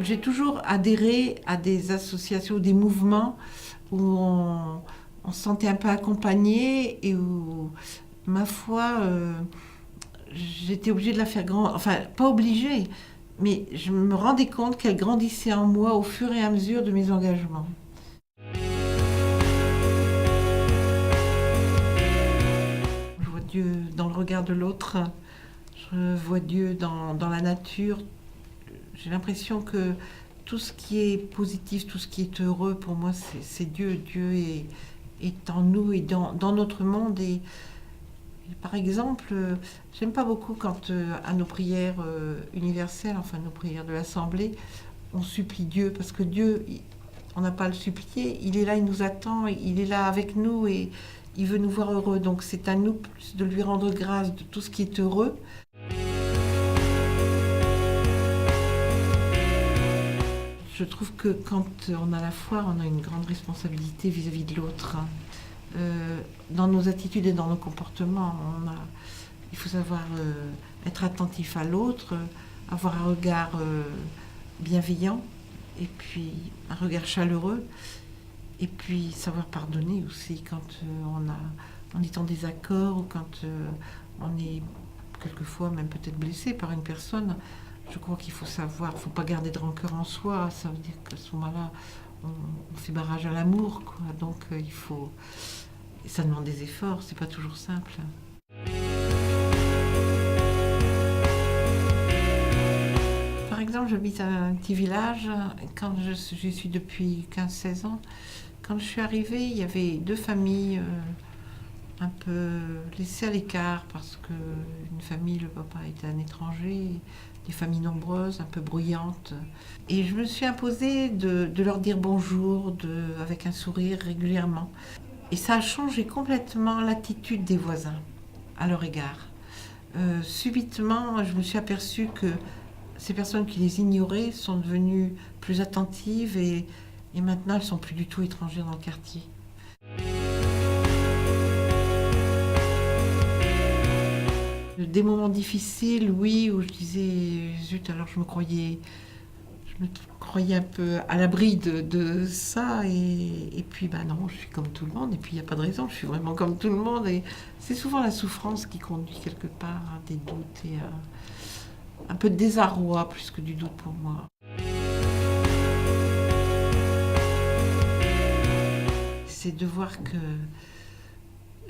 J'ai toujours adhéré à des associations, des mouvements où on se sentait un peu accompagné et où, ma foi, j'étais obligée de la faire grand. Enfin, pas obligée, mais je me rendais compte qu'elle grandissait en moi au fur et à mesure de mes engagements. Je vois Dieu dans le regard de l'autre, je vois Dieu dans la nature. J'ai l'impression que tout ce qui est positif, tout ce qui est heureux, pour moi, c'est Dieu. Dieu est en nous et dans notre monde. Et par exemple, j'aime pas beaucoup quand à nos prières universelles, enfin nos prières de l'Assemblée, on supplie Dieu, parce que Dieu, on n'a pas à le supplier, il est là, il nous attend, il est là avec nous et il veut nous voir heureux. Donc c'est à nous plus de lui rendre grâce de tout ce qui est heureux. Je trouve que quand on a la foi, on a une grande responsabilité vis-à-vis de l'autre, hein. Dans nos attitudes et dans nos comportements, il faut savoir être attentif à l'autre, avoir un regard bienveillant, et puis un regard chaleureux, et puis savoir pardonner aussi quand on est en désaccord ou quand on est quelquefois même peut-être blessé par une personne. Je crois qu'il faut savoir, il ne faut pas garder de rancœur en soi. Ça veut dire qu'à ce moment-là, on fait barrage à l'amour, quoi. Donc il faut. Et ça demande des efforts, c'est pas toujours simple. Par exemple, j'habite à un petit village. Quand j'y suis depuis 15-16 ans, quand je suis arrivée, il y avait deux familles un peu laissées à l'écart parce que une famille, le papa était un étranger, des familles nombreuses, un peu bruyantes. Et je me suis imposée de leur dire bonjour avec un sourire régulièrement. Et ça a changé complètement l'attitude des voisins à leur égard. Subitement, je me suis aperçue que ces personnes qui les ignoraient sont devenues plus attentives et maintenant elles sont plus du tout étrangères dans le quartier. Des moments difficiles, oui, où je disais, zut, alors je me croyais un peu à l'abri de ça, et puis bah non, je suis comme tout le monde, et puis il n'y a pas de raison, je suis vraiment comme tout le monde, et c'est souvent la souffrance qui conduit quelque part à des doutes et à un peu de désarroi plus que du doute pour moi. C'est de voir que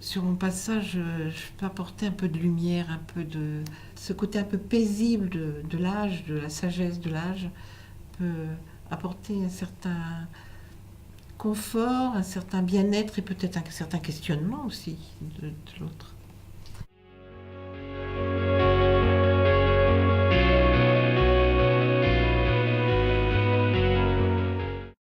sur mon passage, je peux apporter un peu de lumière, un peu de ce côté un peu paisible de l'âge, de la sagesse de l'âge, peut apporter un certain confort, un certain bien-être et peut-être un certain questionnement aussi de l'autre.